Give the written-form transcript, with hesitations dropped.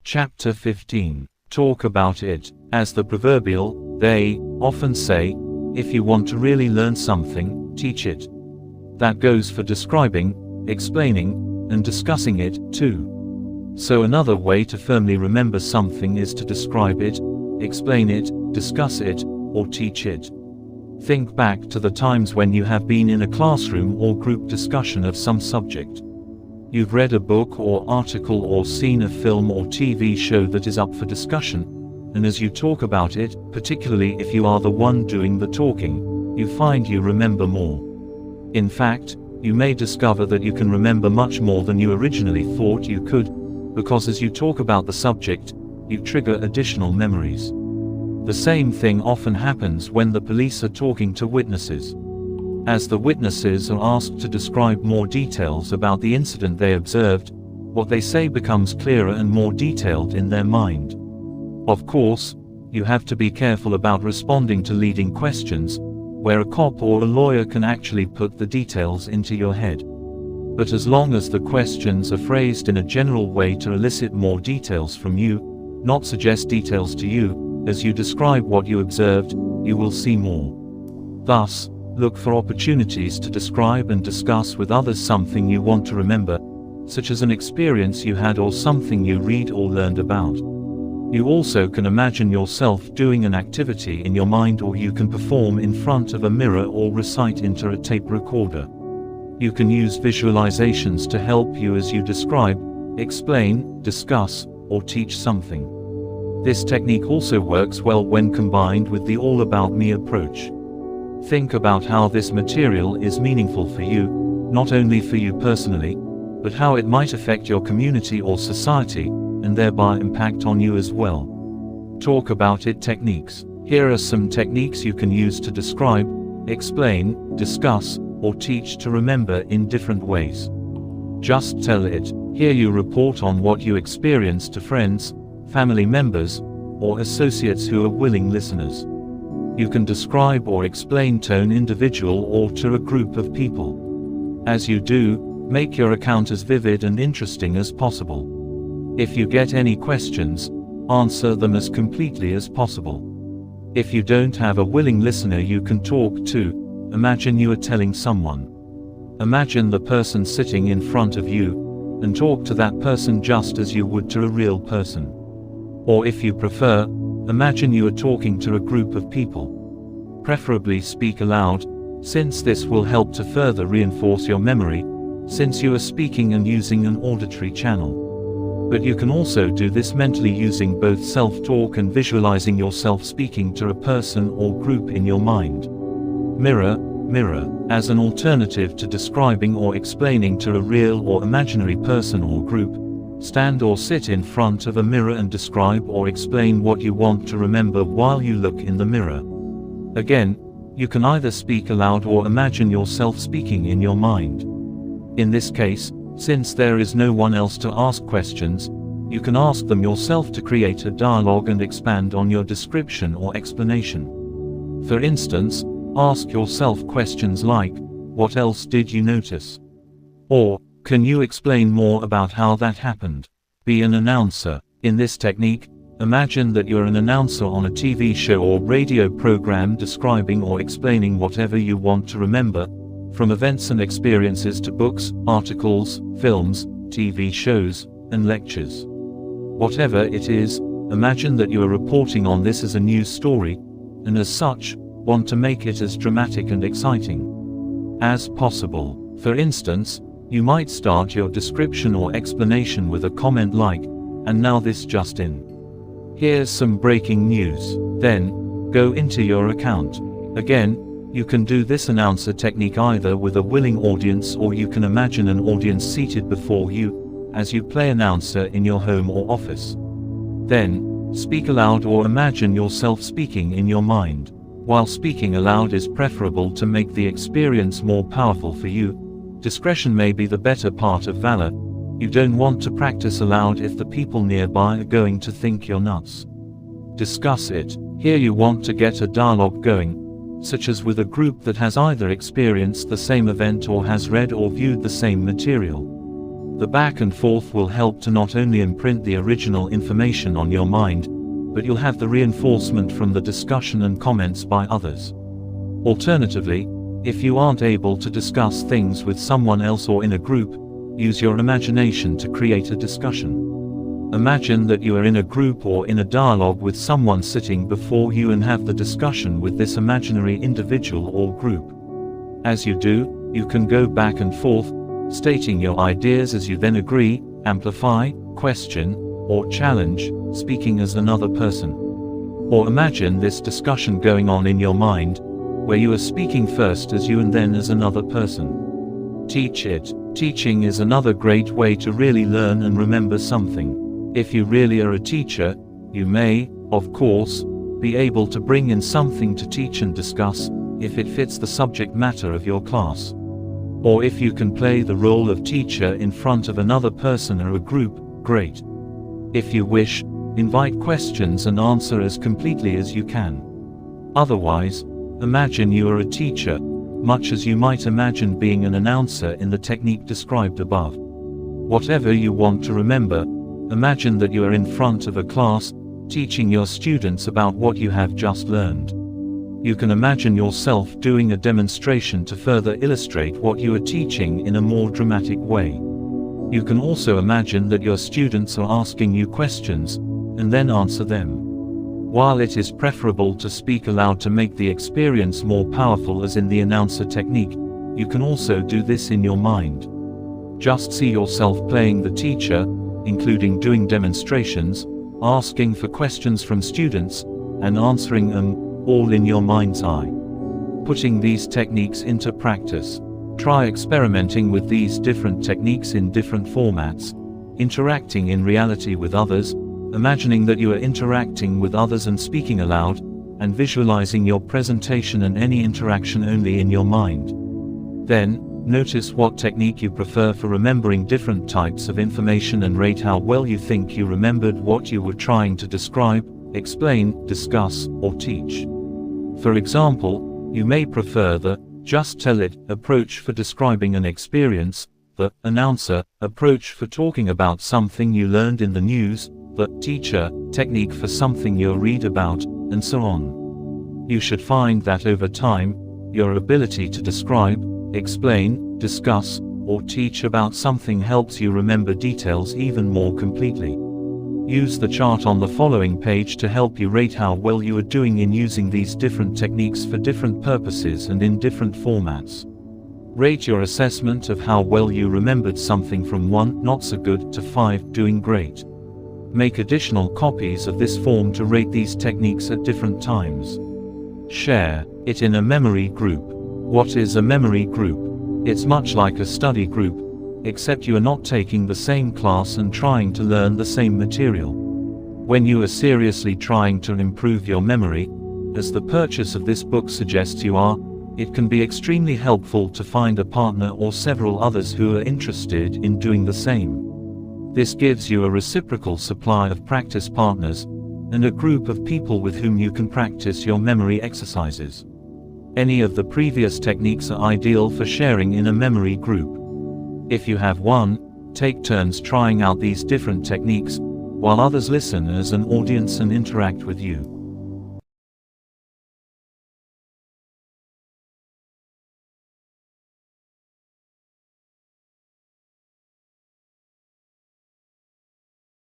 Chapter 15. Talk about it. As the proverbial, they often say, if you want to really learn something, teach it. That goes for describing, explaining, and discussing it, too. So another way to firmly remember something is to describe it, explain it, discuss it, or teach it. Think back to the times when you have been in a classroom or group discussion of some subject. You've read a book or article or seen a film or TV show that is up for discussion, and as you talk about it, particularly if you are the one doing the talking, you find you remember more. In fact, you may discover that you can remember much more than you originally thought you could, because as you talk about the subject, you trigger additional memories. The same thing often happens when the police are talking to witnesses. As the witnesses are asked to describe more details about the incident they observed, what they say becomes clearer and more detailed in their mind. Of course, you have to be careful about responding to leading questions, where a cop or a lawyer can actually put the details into your head. But as long as the questions are phrased in a general way to elicit more details from you, not suggest details to you, as you describe what you observed, you will see more. Thus, look for opportunities to describe and discuss with others something you want to remember, such as an experience you had or something you read or learned about. You also can imagine yourself doing an activity in your mind, or you can perform in front of a mirror or recite into a tape recorder. You can use visualizations to help you as you describe, explain, discuss, or teach something. This technique also works well when combined with the all about me approach. Think about how this material is meaningful for you, not only for you personally, but how it might affect your community or society, and thereby impact on you as well. Talk about it techniques. Here are some techniques you can use to describe, explain, discuss, or teach to remember in different ways. Just tell it. Here you report on what you experienced to friends, family members, or associates who are willing listeners. You can describe or explain to an individual or to a group of people. As you do, make your account as vivid and interesting as possible. If you get any questions, answer them as completely as possible. If you don't have a willing listener you can talk to, imagine you are telling someone. Imagine the person sitting in front of you, and talk to that person just as you would to a real person. Or if you prefer, imagine you are talking to a group of people. Preferably speak aloud, since this will help to further reinforce your memory, since you are speaking and using an auditory channel. But you can also do this mentally using both self-talk and visualizing yourself speaking to a person or group in your mind. Mirror, mirror, as an alternative to describing or explaining to a real or imaginary person or group, stand or sit in front of a mirror and describe or explain what you want to remember while you look in the mirror. Again, you can either speak aloud or imagine yourself speaking in your mind. In this case, since there is no one else to ask questions, you can ask them yourself to create a dialogue and expand on your description or explanation. For instance, ask yourself questions like, "What else did you notice?" Or, "Can you explain more about how that happened?" Be an announcer. In this technique, imagine that you're an announcer on a TV show or radio program describing or explaining whatever you want to remember, from events and experiences to books, articles, films, TV shows, and lectures. Whatever it is, imagine that you are reporting on this as a news story, and as such, want to make it as dramatic and exciting as possible. For instance, you might start your description or explanation with a comment like, "And now this just in. Here's some breaking news." Then, go into your account. Again, you can do this announcer technique either with a willing audience, or you can imagine an audience seated before you, as you play announcer in your home or office. Then, speak aloud or imagine yourself speaking in your mind. While speaking aloud is preferable to make the experience more powerful for you, discretion may be the better part of valor. You don't want to practice aloud if the people nearby are going to think you're nuts. Discuss it. Here you want to get a dialogue going, such as with a group that has either experienced the same event or has read or viewed the same material. The back and forth will help to not only imprint the original information on your mind, but you'll have the reinforcement from the discussion and comments by others. Alternatively, if you aren't able to discuss things with someone else or in a group, use your imagination to create a discussion. Imagine that you are in a group or in a dialogue with someone sitting before you and have the discussion with this imaginary individual or group. As you do, you can go back and forth, stating your ideas as you then agree, amplify, question, or challenge, speaking as another person. Or imagine this discussion going on in your mind, where you are speaking first as you and then as another person. Teach it. Teaching is another great way to really learn and remember something. If you really are a teacher, you may, of course, be able to bring in something to teach and discuss, if it fits the subject matter of your class. Or if you can play the role of teacher in front of another person or a group, great. If you wish, invite questions and answer as completely as you can. Otherwise, imagine you are a teacher, much as you might imagine being an announcer in the technique described above. Whatever you want to remember, imagine that you are in front of a class, teaching your students about what you have just learned. You can imagine yourself doing a demonstration to further illustrate what you are teaching in a more dramatic way. You can also imagine that your students are asking you questions, and then answer them. While it is preferable to speak aloud to make the experience more powerful as in the announcer technique, you can also do this in your mind. Just see yourself playing the teacher, including doing demonstrations, asking for questions from students, and answering them, all in your mind's eye. Putting these techniques into practice. Try experimenting with these different techniques in different formats, interacting in reality with others, imagining that you are interacting with others and speaking aloud, and visualizing your presentation and any interaction only in your mind. Then, notice what technique you prefer for remembering different types of information and rate how well you think you remembered what you were trying to describe, explain, discuss, or teach. For example, you may prefer the just tell it approach for describing an experience, the announcer approach for talking about something you learned in the news, the teacher technique for something you'll read about, and so on. You should find that over time, your ability to describe, explain, discuss, or teach about something helps you remember details even more completely. Use the chart on the following page to help you rate how well you are doing in using these different techniques for different purposes and in different formats. Rate your assessment of how well you remembered something from 1, not so good, to 5, doing great. Make additional copies of this form to rate these techniques at different times. Share it in a memory group. What is a memory group? It's much like a study group, except you are not taking the same class and trying to learn the same material. When you are seriously trying to improve your memory, as the purchase of this book suggests you are, it can be extremely helpful to find a partner or several others who are interested in doing the same. This gives you a reciprocal supply of practice partners, and a group of people with whom you can practice your memory exercises. Any of the previous techniques are ideal for sharing in a memory group. If you have one, take turns trying out these different techniques, while others listen as an audience and interact with you.